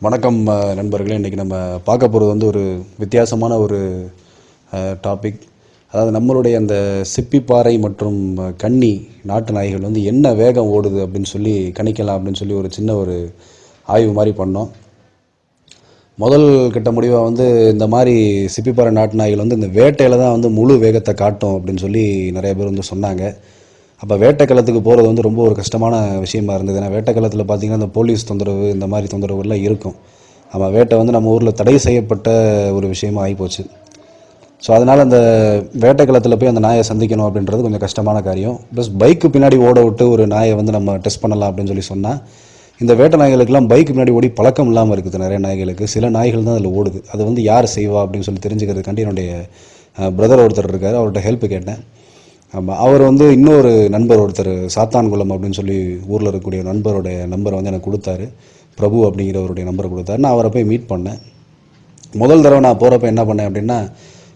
வணக்கம் நண்பர்களே. இன்றைக்கி நம்ம பார்க்க போகிறது வந்து ஒரு வித்தியாசமான ஒரு டாபிக். அதாவது நம்மளுடைய அந்த சிப்பிப்பாறை மற்றும் கன்னி நாட்டு நாய்கள் வந்து என்ன வேகம் ஓடுது அப்படின்னு சொல்லி கணிக்கலாம் அப்படின்னு சொல்லி ஒரு சின்ன ஒரு ஆய்வு மாதிரி பண்ணோம். முதல் கட்ட முடிவாக வந்து இந்த மாதிரி சிப்பிப்பாறை நாட்டு நாய்கள் வந்து இந்த வேட்டையில் தான் வந்து முழு வேகத்தை காட்டும் அப்படின்னு சொல்லி நிறைய பேர் வந்து சொன்னாங்க. அப்போ வேட்டைக்களத்துக்கு போகிறது வந்து ரொம்ப ஒரு கஷ்டமான விஷயமா இருந்தது. ஏன்னா வேட்டைக்களத்தில் பார்த்திங்கன்னா இந்த போலீஸ் தொந்தரவு இந்த மாதிரி தொந்தரவுலாம் இருக்கும். ஆமாம், வேட்டை வந்து நம்ம ஊரில் தடை செய்யப்பட்ட ஒரு விஷயமா ஆகிப்போச்சு. ஸோ அதனால் அந்த வேட்டைக்களத்தில் போய் அந்த நாயை சந்திக்கணும் அப்படின்றது கொஞ்சம் கஷ்டமான காரியம். ப்ளஸ் பைக்கு பின்னாடி ஓட விட்டு ஒரு நாயை வந்து நம்ம டெஸ்ட் பண்ணலாம் அப்படின்னு சொல்லி சொன்னால், இந்த வேட்டை நாய்களுக்கெல்லாம் பைக்கு பின்னாடி ஓடி பழக்கம் இல்லாமல் இருக்குது. நிறைய நாய்களுக்கு சில நாய்கள் தான் அதில் ஓடுது. அது வந்து யார் செய்வா அப்படின்னு சொல்லி தெரிஞ்சுக்கிறதுக்காண்டி என்னுடைய பிரதர் ஒருத்தர் இருக்கார், அவர்கிட்ட ஹெல்ப் கேட்டேன். ஆமாம், அவர் வந்து இன்னொரு நண்பர் ஒருத்தர் சாத்தான்குளம் அப்படின்னு சொல்லி ஊரில் இருக்கக்கூடிய நண்பருடைய நம்பரை வந்து எனக்கு கொடுத்தாரு. பிரபு அப்படிங்கிறவருடைய நம்பரை கொடுத்தாரு. நான் அவரை போய் மீட் பண்ணேன். முதல் தடவை நான் போகிறப்ப என்ன பண்ணேன் அப்படின்னா,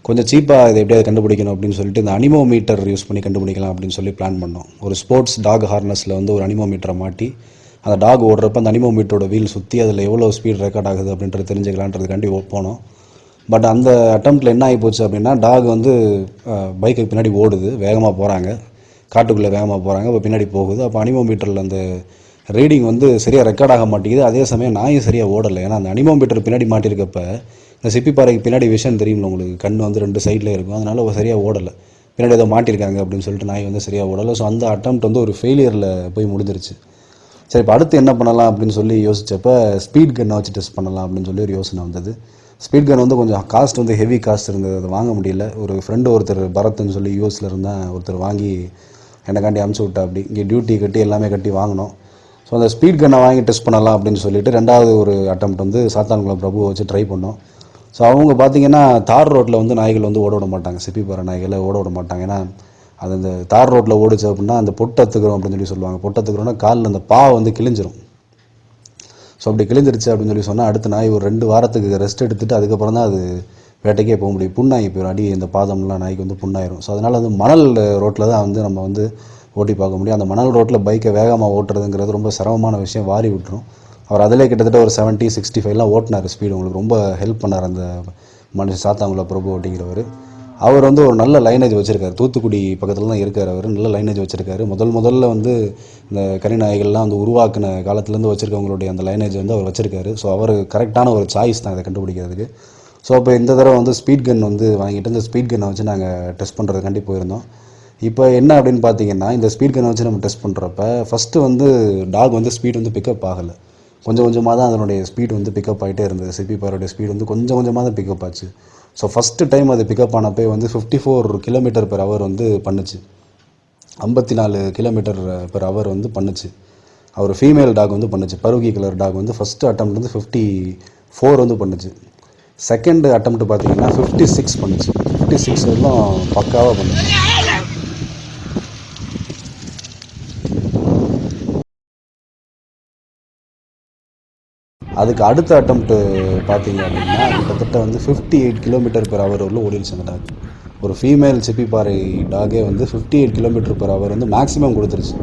கொஞ்சம் சீப்பாக இதை எப்படியாவது கண்டுபிடிக்கணும் அப்படின்னு சொல்லிட்டு இந்த அனிமோமீட்டர் யூஸ் பண்ணி கண்டுபிடிக்கலாம் அப்படின்னு சொல்லி பிளான் பண்ணோம். ஒரு ஸ்போர்ட்ஸ் டாக் ஹார்னஸில் வந்து ஒரு அனிமோமீட்டரை மாட்டி அந்த டாக் ஓடுறப்ப அந்த அனிமோமீட்டரோட வீல் சுற்றி அதில் எவ்வளோ ஸ்பீட் ரெக்கார்ட் ஆகுது அப்படின்றது தெரிஞ்சுக்கலான்றதுக்காண்டி போனோம். பட் அந்த அட்டம்ப்டில் என்ன ஆகி போச்சு அப்படின்னா, டாக் வந்து பைக்குக்கு பின்னாடி ஓடுது, வேகமாக போகிறாங்க, காட்டுக்குள்ளே வேகமாக போகிறாங்க, இப்போ பின்னாடி போகுது. அப்போ அனிமோமீட்டரில் அந்த ரீடிங் வந்து சரியாக ரெக்கார்ட் ஆக மாட்டேங்குது. அதே சமயம் நாயும் சரியாக ஓடலை. ஏன்னா அந்த அனிமோமீட்டர் பின்னாடி மாட்டியிருக்கப்ப இந்த சிப்பிப்பாறைக்கு பின்னாடி விஷயம் தெரியும்ல உங்களுக்கு, கண் வந்து ரெண்டு சைடில் இருக்கும். அதனால் சரியாக ஓடலை, பின்னாடி ஏதோ மாட்டியிருக்காங்க அப்படின்னு சொல்லிட்டு நாய் வந்து சரியாக ஓடலை. ஸோ அந்த அட்டம்ப்ட் வந்து ஒரு ஃபெயிலியரில் போய் முடிஞ்சிருச்சு. சரி, இப்போ அடுத்து என்ன பண்ணலாம் அப்படின்னு சொல்லி யோசித்தப்போ ஸ்பீட் கன்னை வச்சு டெஸ்ட் பண்ணலாம் அப்படின்னு சொல்லி ஒரு யோசனை வந்தது. ஸ்பீட் கன் வந்து கொஞ்சம் காஸ்ட் வந்து ஹெவி காஸ்ட் இருந்தது, அதை வாங்க முடியல. ஒரு ஃப்ரெண்டு ஒருத்தர் பரத்ன்னு சொல்லி யூஎஸில் இருந்தால் ஒருத்தர் வாங்கி என்னைக்காண்டி அமுச்சு விட்டா. அப்படி இங்கே டியூட்டி கட்டி எல்லாமே கட்டி வாங்கினோம். ஸோ அந்த ஸ்பீட் கன்னை வாங்கி டெஸ்ட் பண்ணலாம் அப்படின்னு சொல்லிட்டு ரெண்டாவது ஒரு அட்டம்ப்ட் வந்து சாத்தான்குளம் பிரபுவை வச்சு ட்ரை பண்ணோம். ஸோ அவங்க பார்த்திங்கன்னா தார் ரோட்டில் வந்து நாய்கள் வந்து ஓட விட மாட்டாங்க, சிப்பிப்பாறை நாய்களை ஓட விட மாட்டாங்க. ஏன்னா அது அந்த தார் ரோட்டில் ஓடிச்சு அப்படின்னா அந்த பொட்டத்துக்கிறோம் அப்படின்னு சொல்லி சொல்லுவாங்க. பொட்டத்துக்கிறோன்னா காலில் அந்த பா வந்து கிழிஞ்சிரும். ஸோ அப்படி கிழிஞ்சிருச்சு அப்படின்னு சொல்லி சொன்னால் அடுத்த நாய் ஒரு 2 வாரத்துக்கு ரெஸ்ட் எடுத்துகிட்டு அதுக்கப்புறம் தான் அது வேட்டைக்கே போக முடியும். புண்ணாகி போயிடும், அடி இந்த பாதம்லாம் நாய்க்கு வந்து புண்ணாயிரும். ஸோ அதனால் வந்து மணல் ரோட்டில் தான் வந்து நம்ம வந்து ஓட்டி பார்க்க முடியும். அந்த மணல் ரோட்டில் பைக்கை வேகமாக ஓட்டுறதுங்கிறது ரொம்ப சிரமமான விஷயம், வாரி விட்டுரும். அவர் அதிலே கிட்டத்தட்ட ஒரு 70, 65 ஓட்டினார் ஸ்பீடு. உங்களுக்கு ரொம்ப ஹெல்ப் பண்ணார் அந்த மனுஷன் சாத்தாங்குளம் பிரபு அப்படிங்கிறவர். அவர் வந்து ஒரு நல்ல லைனேஜ் வச்சுருக்காரு, தூத்துக்குடி பக்கத்தில் தான் இருக்கார். அவர் நல்ல லைனேஜ் வச்சுருக்காரு. முதல்ல வந்து இந்த கனி நாய்கள்லாம் வந்து உருவாக்கின காலத்துலேருந்து வச்சுருக்கவங்களுடைய அந்த லைனேஜ் வந்து அவர் வச்சுருக்காரு. ஸோ அவர் கரெக்டான ஒரு சாய்ஸ் தான் இதை கண்டுபிடிக்கிறதுக்கு. ஸோ அப்போ இந்த தடவை வந்து ஸ்பீட் கன் வந்து வாங்கிட்டு இந்த ஸ்பீட் கன்னை வச்சு நாங்கள் டெஸ்ட் பண்ணுறதுக்காண்டி போயிருந்தோம். இப்போ என்ன அப்படின்னு பார்த்தீங்கன்னா, இந்த ஸ்பீட் கன்னை வச்சு நம்ம டெஸ்ட் பண்ணுறப்ப ஃபஸ்ட்டு வந்து டாக் வந்து ஸ்பீட் வந்து பிக்கப் ஆகலை. கொஞ்சம் கொஞ்சமாக தான் அதனுடைய ஸ்பீட் வந்து பிக்கப் ஆகிட்டே இருந்தது. சிப்பிப்பாரோடைய ஸ்பீட் வந்து கொஞ்சம் கொஞ்சமாக தான் பிக்கப் ஆச்சு. ஸோ ஃபஸ்ட்டு டைம் அது பிக்கப் ஆனப்போ வந்து 54 km/h வந்து பண்ணுச்சு. 54 km/h வந்து பண்ணுச்சு. அவர் ஃபீமேல் டாக் வந்து பண்ணுச்சு. பருகி கலர் டாக் வந்து ஃபஸ்ட்டு அட்டம்ப்ட் வந்து 54 வந்து பண்ணுச்சு. செகண்ட் அட்டம்ப்ட் பார்த்தீங்கன்னா 56 பண்ணுச்சு. 56 வரலாம் பக்காவாக பண்ணுச்சு. அதுக்கு அடுத்த அட்டம்ப்ட்டு பார்த்தீங்க அப்படின்னா கிட்டத்தட்ட வந்து 58 km/h வரலும் ஓடிடுச்சு அந்த டாக். ஒரு ஃபீமேல் சிப்பிப்பாறை டாகே வந்து 58 km/h வந்து மேக்ஸிமம் கொடுத்துருச்சு.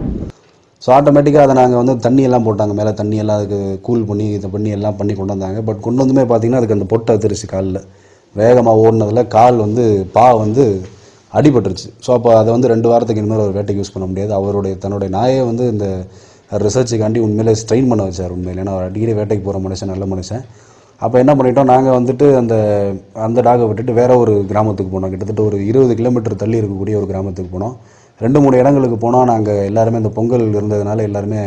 ஸோ ஆட்டோமேட்டிக்காக அதை நாங்கள் வந்து தண்ணியெல்லாம் போட்டாங்க, மேலே தண்ணியெல்லாம் அதுக்கு கூல் பண்ணி இதை பண்ணி எல்லாம் பண்ணி கொண்டு வந்தாங்க. பட் கொண்டு வந்துமே பார்த்திங்கன்னா அதுக்கு அந்த பொட்டை அத்துருச்சு காலில். வேகமாக ஓடினதில் கால் வந்து பா வந்து அடிபட்டுருச்சு. ஸோ அப்போ அதை வந்து 2 வாரத்துக்கு இனிமேல் ஒரு வேட்டைக்கு யூஸ் பண்ண முடியாது. தன்னுடைய நாயை வந்து இந்த ரிசர்ச்சுக்காண்டி உண்மையிலே ஸ்ட்ரெயின் பண்ண வச்சார் உண்மையில். ஏன்னா அவர் அடிக்கடி வேட்டைக்கு போகிற மனுஷன், நல்ல மனுஷன். அப்போ என்ன பண்ணிட்டோம், நாங்கள் வந்துட்டு அந்த டாகை விட்டுட்டு வேறு ஒரு கிராமத்துக்கு போனோம். கிட்டத்தட்ட ஒரு 20 km தள்ளி இருக்கக்கூடிய ஒரு கிராமத்துக்கு போனோம். 2-3 இடங்களுக்கு போனால் நாங்கள் எல்லாருமே இந்த பொங்கல் இருந்ததுனால எல்லாருமே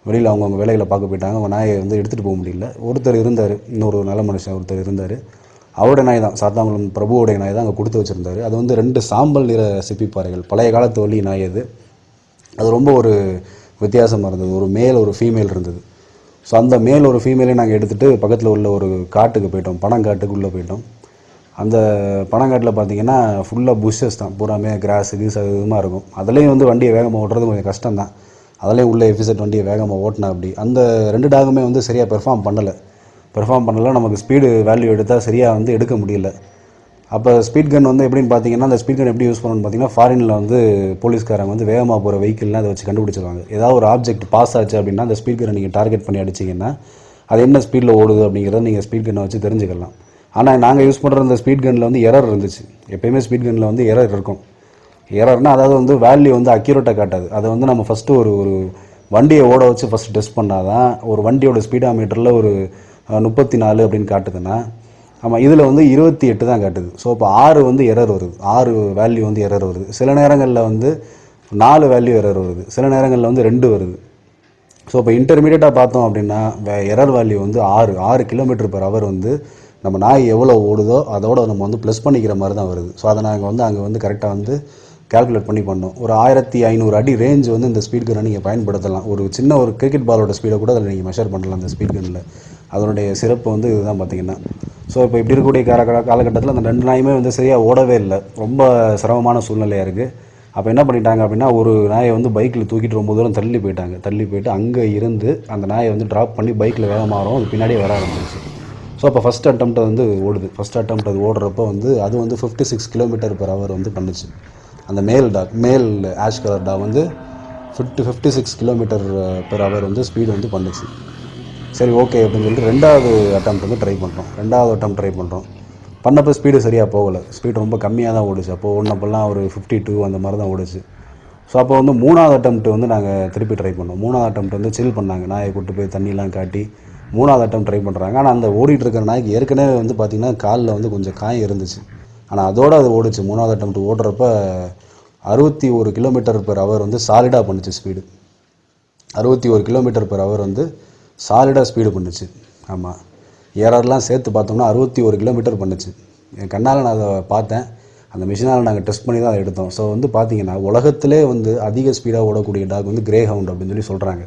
வெளியில் அவங்கவுங்க வேலைகளை பார்க்க போயிட்டாங்க. அவங்க நாயை வந்து எடுத்துகிட்டு போக முடியல. ஒருத்தர் இருந்தார், இன்னொரு நல்ல மனுஷன் ஒருத்தர் இருந்தார். அவருடைய நாய் தான், சாத்தாங்குளம் பிரபுவோடைய நாய் தான் அங்கே கொடுத்து வச்சுருந்தார். அது வந்து 2 சாம்பல் நிற சிப்பிப்பாறைகள், பழைய காலத்து வழி நாய் அது. அது ரொம்ப ஒரு வித்தியாசமாக இருந்தது. ஒரு மேல் ஒரு ஃபீமேல் இருந்தது. ஸோ அந்த மேல் ஒரு ஃபீமேலையும் நாங்கள் எடுத்துகிட்டு பக்கத்தில் உள்ள ஒரு காட்டுக்கு போயிட்டோம், பனங்காட்டுக்குள்ளே போயிட்டோம். அந்த பனங்காட்டில் பார்த்திங்கன்னா ஃபுல்லாக புஷ்ஷஸ் தான், பூராமே கிராஸ் இதுமாக இருக்கும். அதுலேயும் வந்து வண்டியை வேகமாக ஓட்டுறது கொஞ்சம் கஷ்டம் தான். அதுலேயும் உள்ள எஃபிசெட் வண்டியை வேகமாக ஓட்டினா அப்படி அந்த 2 டாகுமே வந்து சரியாக பெர்ஃபார்ம் பண்ணலை. நமக்கு ஸ்பீடு வேல்யூ எடுத்தால் சரியாக வந்து எடுக்க முடியல. அப்போ ஸ்பீட் கன் வந்து எப்படின்னு பார்த்தீங்கன்னா, அந்த ஸ்பீட் கன் எப்படி யூஸ் பண்ணணும்னு பார்த்தீங்கன்னா, ஃபாரினில் வந்து போலீஸ்காரங்க வந்து வேகமாக போகிற வெஹிக்கிள்லாம் அதை வச்சு கண்டுபிடிச்சிருவாங்க. ஏதாவது ஒரு ஆப்ஜெக்ட் பாஸ் ஆச்சு அப்படின்னா அந்த ஸ்பீட் கன்னை நீங்கள் டார்கெட் பண்ணி அடிச்சிங்கன்னா அது என்ன ஸ்பீடில் ஓடுது அப்படிங்கிறத நீங்கள் ஸ்பீட் கன்னை வச்சு தெரிஞ்சுக்கலாம். ஆனால் நாங்கள் யூஸ் பண்ணுற அந்த ஸ்பீட் கன்னில் வந்து எரர் இருந்துச்சு. எப்போயுமே ஸ்பீட் கன்னில் வந்து எரர் இருக்கும். எரர்னால் அதாவது வந்து வேல்யூ வந்து அக்யூரேட்டாக காட்டாது. அதை வந்து நம்ம ஃபஸ்ட்டு ஒரு ஒரு வண்டியை ஓட வச்சு ஃபஸ்ட்டு டெஸ்ட் பண்ணால் தான் ஒரு வண்டியோட ஸ்பீடாமீட்டரில் ஒரு 34 அப்படின்னு காட்டுதுன்னா, ஆமாம் இதில் வந்து 28 தான் காட்டுது. ஸோ இப்போ 6 வந்து எரர் வருது, 6 வேல்யூ வந்து எரர் வருது. சில நேரங்களில் வந்து 4 வேல்யூ எரர் வருது, சில நேரங்களில் வந்து 2 வருது. ஸோ இப்போ இன்டர்மீடியட்டாக பார்த்தோம் அப்படின்னா எரர் வேல்யூ வந்து 6 km/h வந்து நம்ம நாய் எவ்வளோ ஓடுதோ அதோட நம்ம வந்து ப்ளஸ் பண்ணிக்கிற மாதிரி தான் வருது. ஸோ அதை நாங்கள் வந்து அங்கே வந்து கரெக்டாக வந்து கால்குலேட் பண்ணி பண்ணோம். ஒரு 1500 அடி ரேஞ்ச் வந்து இந்த ஸ்பீட் கன்னை நீங்கள் பயன்படுத்தலாம். ஒரு சின்ன ஒரு கிரிக்கெட் பாலோட ஸ்பீடை கூட அதில் நீங்கள் மெஷர் பண்ணலாம் அந்த ஸ்பீட் கன்னில். அதனுடைய சிறப்பு வந்து இதுதான் பார்த்தீங்கன்னா. ஸோ இப்போ இப்படி இருக்கக்கூடிய காலகட்டத்தில் அந்த 2 நாயுமே வந்து சரியாக ஓடவே இல்லை, ரொம்ப சிரமமான சூழ்நிலையாக இருக்குது. அப்போ என்ன பண்ணிட்டாங்க அப்படின்னா, ஒரு நாயை வந்து பைக்கில் தூக்கிட்டு ரொம்ப தூரம் தள்ளி போயிட்டு அங்கே இருந்து அந்த நாயை வந்து ட்ராப் பண்ணி பைக்கில் வேகமாக வரும், அது பின்னாடியே வர ஆரம்பிச்சு. ஸோ அப்போ ஃபஸ்ட் அட்டெம்ப்ட் வந்து ஓடுது. ஃபஸ்ட் அட்டெம்ப்ட் அது ஓடுறப்போ வந்து அது வந்து 56 km/h வந்து பண்ணுச்சு. அந்த மேல் ஆஷ் கலர் டாக் வந்து 56 km/h வந்து ஸ்பீடு வந்து பண்ணுச்சு. சரி ஓகே அப்படின்னு சொல்லிட்டு ரெண்டாவது அட்டெம்ப்ட் வந்து ட்ரை பண்ணுறோம். பண்ணப்போ ஸ்பீடு சரியாக போகலை, ஸ்பீடு ரொம்ப கம்மியாக தான் ஓடுச்சு. அப்போது ஓடினப்பெல்லாம் ஒரு 52 அந்த மாதிரி தான் ஓடுச்சு. ஸோ அப்போ வந்து 3வது அட்டெம்ப்ட் வந்து நாங்கள் திருப்பி ட்ரை பண்ணோம். 3வது அட்டெம்ப்ட் வந்து சில் பண்ணாங்க, நாயை கூப்பிட்டு போய் தண்ணியெலாம் காட்டி 3வது அட்டெம்ப்ட் ட்ரை பண்ணுறாங்க. ஆனால் அந்த ஓடிட்டு இருக்கிற நாய்க்கு ஏற்கனவே வந்து பார்த்திங்கன்னா காலில் வந்து கொஞ்சம் காயம் இருந்துச்சு. ஆனால் அதோடு அது ஓடிச்சு. 3வது அட்டெம்ப்ட் ஓடுறப்ப 61 km/h வந்து சாலிடாக பண்ணுச்சு ஸ்பீடு. 61 km/h வந்து சாலிடாக ஸ்பீடு பண்ணுச்சு. ஆமாம், ஏரர்லாம் சேர்த்து பார்த்தோம்னா 61 km பண்ணுச்சு. என் கண்ணால் நான் அதை பார்த்தேன், அந்த மிஷினால் நாங்கள் டெஸ்ட் பண்ணி தான் அதை எடுத்தோம். ஸோ வந்து பார்த்திங்கன்னா உலகத்திலே வந்து அதிக ஸ்பீடாக ஓடக்கூடிய டாக் வந்து கிரே ஹவுண்ட் அப்படின்னு சொல்லி சொல்கிறாங்க.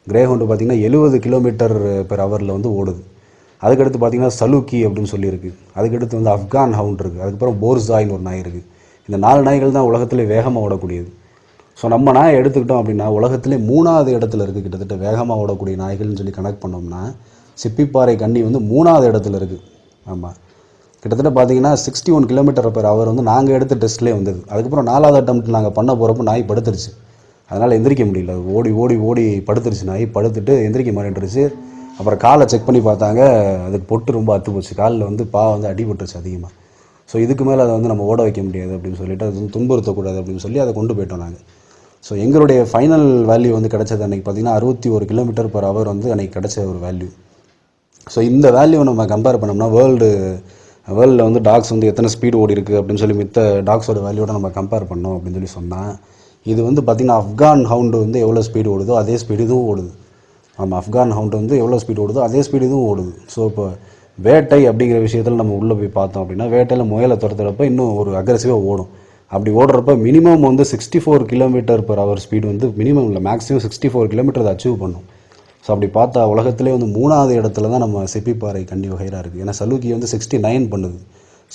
கிரே ஹவுண்டு பார்த்திங்கன்னா 70 km/h வந்து ஓடுது. அதுக்கடுத்து பார்த்திங்கன்னா சலூக்கி அப்படின்னு சொல்லியிருக்கு. அதுக்கடுத்து வந்து ஆப்கான் ஹவுண்ட் இருக்குது. அதுக்கப்புறம் போர்ஸாய்னு ஒரு நாய் இருக்குது. இந்த 4 நாய்கள் தான் உலகத்திலே வேகமாக ஓடக்கூடியது. ஸோ நம்ம நாயை எடுத்துக்கிட்டோம் அப்படின்னா உலகத்திலே 3வது இடத்துல இருக்குது. கிட்டத்தட்ட வேகமாக ஓடக்கூடிய நாய்கள்னு சொல்லி கனெக்ட் பண்ணோம்னா சிப்பிப்பாறை கன்னி வந்து 3வது இடத்துல இருக்குது. ஆமாம், கிட்டத்தட்ட பார்த்தீங்கன்னா 61 km/h வந்து நாங்கள் எடுத்த டெஸ்ட்லேயே வந்தது. அதுக்கப்புறம் 4வது அட்டெம்ப்ட் நாங்கள் பண்ண போகிறப்போ நாய் படுத்துருச்சு. அதனால் எந்திரிக்க முடியல, ஓடி படுத்துருச்சு. நாய் படுத்துட்டு எந்திரிக்க மாட்டேன்ருச்சு. அப்புறம் காலை செக் பண்ணி பார்த்தாங்க, அதுக்கு பொட்டு ரொம்ப அத்து போச்சு, காலில் வந்து வந்து அடிபட்டுருச்சு அதிகமாக. ஸோ இதுக்கு மேலே அதை வந்து நம்ம ஓட வைக்க முடியாது அப்படின்னு சொல்லிட்டு, அது வந்து துன்புறுத்தக்கூடாது அப்படின்னு சொல்லி அதை கொண்டு போயிட்டோம் நாங்கள். ஸோ எங்களுடைய ஃபைனல் வேல்யூ வந்து கிடச்சது அன்றைக்கி பார்த்திங்கன்னா 61 km/h வந்து அன்றைக்கி கிடச்ச ஒரு வேல்யூ. ஸோ இந்த வேல்யூவை நம்ம கம்பேர் பண்ணோம்னா வேர்ல்டில் வந்து டாக்ஸ் வந்து எத்தனை ஸ்பீடு ஓடி இருக்குது அப்படின்னு சொல்லி மித்த டாக்ஸோட வேல்யூவோட நம்ம கம்பேர் பண்ணோம் அப்படின்னு சொல்லி சொன்னால், இது வந்து பார்த்திங்கன்னா ஆப்கான் ஹவுண்டு வந்து எவ்வளோ ஸ்பீடு ஓடுதோ அதே ஸ்பீடு இதுவும் ஓடுது. ஆமாம், ஆப்கான் ஹவுண்டு வந்து எவ்வளோ ஸ்பீடு ஓடுதோ அதே ஸ்பீடு இதுவும் ஓடுது. ஸோ இப்போ வேட்டை அப்படிங்கிற விஷயத்தில் நம்ம உள்ளே போய் பார்த்தோம் அப்படின்னா, வேட்டையில் முயலை துரத்துறப்ப இன்னும் ஒரு அக்ரெசிவாக ஓடும். அப்படி ஓடுறப்ப மினிமம் வந்து 64 km/h ஸ்பீடு வந்து மினிமம் இல்லை, மேக்ஸிமம் 64 km அதை அச்சீவ் பண்ணும். ஸோ அப்படி பார்த்தா உலகத்திலே வந்து 3வது இடத்துல தான் நம்ம சிப்பிப்பாறை கன்னி வகைராக இருக்குது. ஏன்னா சலூக்கி வந்து 69 பண்ணுது,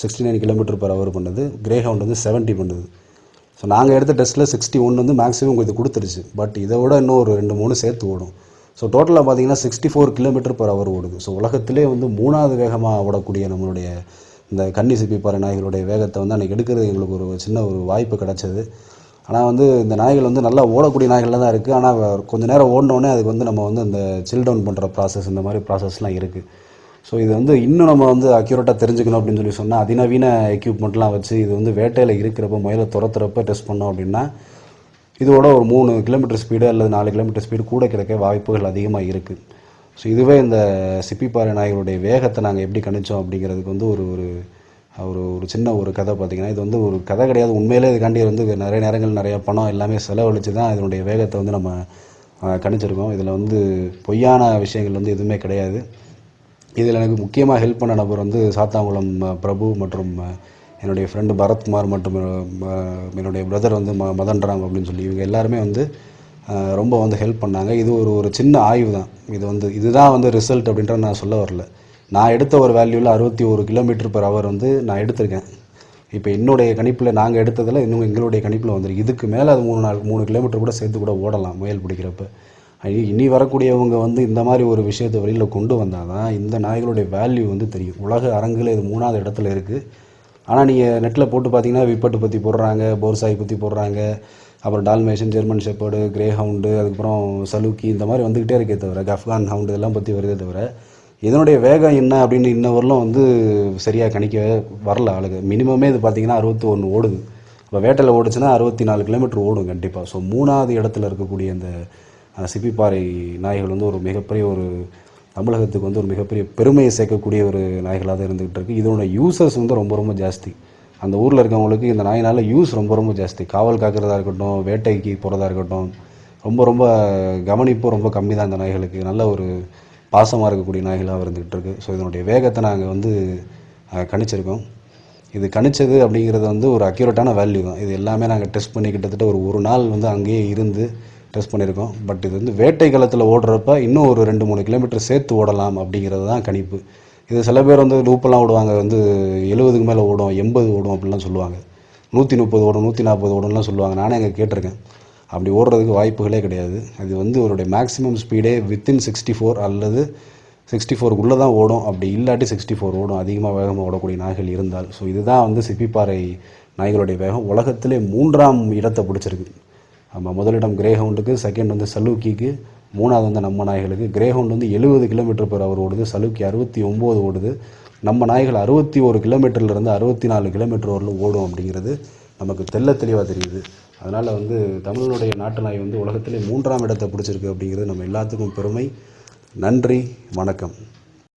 69 km/h பண்ணுது. கிரே ஹவுண்ட் வந்து 70 பண்ணுது. ஸோ நாங்கள் எடுத்த டெஸ்ட்டில் 61 வந்து மேக்ஸிமம் இது கொடுத்துருச்சு. பட் இதை விட இன்னும் ஒரு 2-3 சேர்த்து ஓடும். ஸோ டோட்டலாக பார்த்தீங்கன்னா 64 km/h ஓடுது. ஸோ உலகத்திலே வந்து 3வது வேகமாக ஓடக்கூடிய நம்மளுடைய இந்த கன்னி சிப்பிப்பாறை நாய்களுடைய வேகத்தை வந்து அன்றைக்கி எடுக்கிறது எங்களுக்கு ஒரு சின்ன ஒரு வாய்ப்பு கிடச்சிது. ஆனால் வந்து இந்த நாய்கள் வந்து நல்லா ஓடக்கூடிய நாய்களில் தான் இருக்குது. ஆனால் கொஞ்சம் நேரம் ஓடினோடனே அதுக்கு வந்து நம்ம வந்து இந்த சில் டவுன் பண்ணுற ப்ராசஸ், இந்த மாதிரி ப்ராசஸ்லாம் இருக்குது. ஸோ இது வந்து இன்னும் நம்ம வந்து அக்யூரேட்டாக தெரிஞ்சுக்கணும் அப்படின்னு சொல்லி சொன்னால், அதிநவீன எக்யூப்மெண்ட்லாம் வச்சு இது வந்து வேட்டையில் இருக்கிறப்ப முயலை துரத்துறப்ப டெஸ்ட் பண்ணோம் அப்படின்னா, இதோட ஒரு 3 km ஸ்பீடு அல்லது 4 km ஸ்பீடு கூட கிடைக்க வாய்ப்புகள் அதிகமாக இருக்குது. ஸோ இதுவே இந்த சிப்பிப்பாறை நாய்களுடைய வேகத்தை நாங்கள் எப்படி கணிச்சோம் அப்படிங்கிறதுக்கு வந்து ஒரு ஒரு ஒரு சின்ன ஒரு கதை. பார்த்திங்கன்னா இது வந்து ஒரு கதை கிடையாது, உண்மையிலே இதுக்காண்டி வந்து நிறைய நேரங்கள் நிறையா பணம் எல்லாமே செலவழித்து தான் இதனுடைய வேகத்தை வந்து நம்ம கணிச்சிருக்கோம். இதில் வந்து பொய்யான விஷயங்கள் வந்து எதுவுமே கிடையாது. இதில் எனக்கு முக்கியமாக ஹெல்ப் பண்ண நபர் வந்து சாத்தாங்குளம் பிரபு மற்றும் என்னுடைய ஃப்ரெண்டு பரத்குமார் மற்றும் என்னுடைய பிரதர் வந்து மதன்ராம் அப்படின்னு சொல்லி, இவங்க எல்லாருமே வந்து ரொம்ப வந்து ஹெல்ப் பண்ணாங்க. இது ஒரு சின்ன ஆய்வு தான். இதுதான் வந்து ரிசல்ட் அப்படின்ற நான் சொல்ல வரல. நான் எடுத்த ஒரு வேல்யூவில் 61 km/h வந்து நான் எடுத்திருக்கேன். இப்போ என்னுடைய கணிப்பில் நாங்கள் எடுத்ததில் இன்னும் எங்களுடைய கணிப்பில் வந்துருக்கு. இதுக்கு மேலே அது 3 கிலோமீட்டர் கூட சேர்த்து கூட ஓடலாம் முயல் பிடிக்கிறப்ப. இனி வரக்கூடியவங்க வந்து இந்த மாதிரி ஒரு விஷயத்தை வெளியில் கொண்டு வந்தால் தான் இந்த நாய்களுடைய வேல்யூ வந்து தெரியும். உலக அரங்கில் இது 3வது இடத்துல இருக்குது. ஆனால் நீங்கள் நெட்டில் போட்டு பார்த்தீங்கன்னா விப்பட்டு பற்றி போடுறாங்க, போர்சாய் பற்றி போடுறாங்க, அப்புறம் Dalmatian, German shepherd, grey hound, அதுக்கப்புறம் சலூக்கி, இந்த மாதிரி வந்துக்கிட்டே இருக்கே தவிர, கஃப்கான் ஹவுண்டு இதெல்லாம் பற்றி வருதே தவிர இதனுடைய வேகம் என்ன அப்படின்னு இன்ன வரலும் வந்து சரியாக கணிக்க வரல ஆளுக்கு. மினிமமே இது பார்த்திங்கன்னா 61 ஓடுது. இப்போ வேட்டையில் ஓடுச்சுன்னா 64 கிலோமீட்டர் ஓடும் கண்டிப்பாக. ஸோ 3வது இடத்துல இருக்கக்கூடிய அந்த சிப்பிப்பாறை நாய்கள் வந்து ஒரு மிகப்பெரிய ஒரு தமிழகத்துக்கு வந்து ஒரு மிகப்பெரிய பெருமையை சேர்க்கக்கூடிய ஒரு நாய்களாக தான் இருந்துகிட்டு இருக்குது. இதனோட யூசர்ஸ் வந்து ரொம்ப ரொம்ப ஜாஸ்தி. அந்த ஊரில் இருக்கவங்களுக்கு இந்த நாயினால் யூஸ் ரொம்ப ரொம்ப ஜாஸ்தி. காவல் காக்கிறதா இருக்கட்டும், வேட்டைக்கு போகிறதா இருக்கட்டும், ரொம்ப ரொம்ப கவனிப்பும் ரொம்ப கம்மி தான் இந்த நாய்களுக்கு. நல்ல ஒரு பாசமாக இருக்கக்கூடிய நாய்களாக இருந்துகிட்டு இருக்குது. ஸோ இதனுடைய வேகத்தை நாங்கள் வந்து கணிச்சிருக்கோம். இது கணிச்சது அப்படிங்கிறது வந்து ஒரு அக்யூரேட்டான வேல்யூ தான். இது எல்லாமே நாங்கள் டெஸ்ட் பண்ணி கிட்டத்தட்ட ஒரு நாள் வந்து அங்கேயே இருந்து டெஸ்ட் பண்ணியிருக்கோம். பட் இது வந்து வேட்டை காலத்தில் ஓடுறப்ப இன்னும் ஒரு 2-3 கிலோமீட்டர் சேர்த்து ஓடலாம் அப்படிங்கிறது தான் கணிப்பு. இது சில பேர் வந்து லூப்பெல்லாம் ஓடுவாங்க, வந்து 70க்கு மேலே ஓடும், 80 ஓடும் அப்படிலாம் சொல்லுவாங்க. 130 ஓடும், 140 ஓடும்லாம் சொல்லுவாங்க. நானே அங்கே கேட்டிருக்கேன். அப்படி ஓடுறதுக்கு வாய்ப்புகளே கிடையாது. அது வந்து அவருடைய மேக்ஸிமம் ஸ்பீடே வித்தின் 64 அல்லது 64க்குள்ளே தான் ஓடும். அப்படி இல்லாட்டி 64 ஓடும், அதிகமாக வேகமாக ஓடக்கூடிய நாய்கள் இருந்தால். ஸோ இதுதான் வந்து சிப்பிப்பாறை நாய்களுடைய வேகம். உலகத்திலே 3ஆம் இடத்தை பிடிச்சிருக்கு. நம்ம முதலிடம் கிரே ஹவுண்டுக்கு, செகண்ட் வந்து சலூக்கிக்கு, 3வது வந்து நம்ம நாய்களுக்கு. கிரே ஹவுண்ட் வந்து 70 km/h ஓடுது, சலூக்கி 69 ஓடுது. நம்ம நாய்கள் 61 கிலோமீட்டர்லேருந்து 64 கிலோமீட்டர் வரலும் ஓடும் அப்படிங்கிறது நமக்கு தெளிவாக தெரியுது. அதனால் வந்து தமிழனுடைய நாட்டு நாய் வந்து உலகத்திலே 3ஆம் இடத்தை பிடிச்சிருக்கு அப்படிங்கிறது நம்ம எல்லாத்துக்கும் பெருமை. நன்றி, வணக்கம்.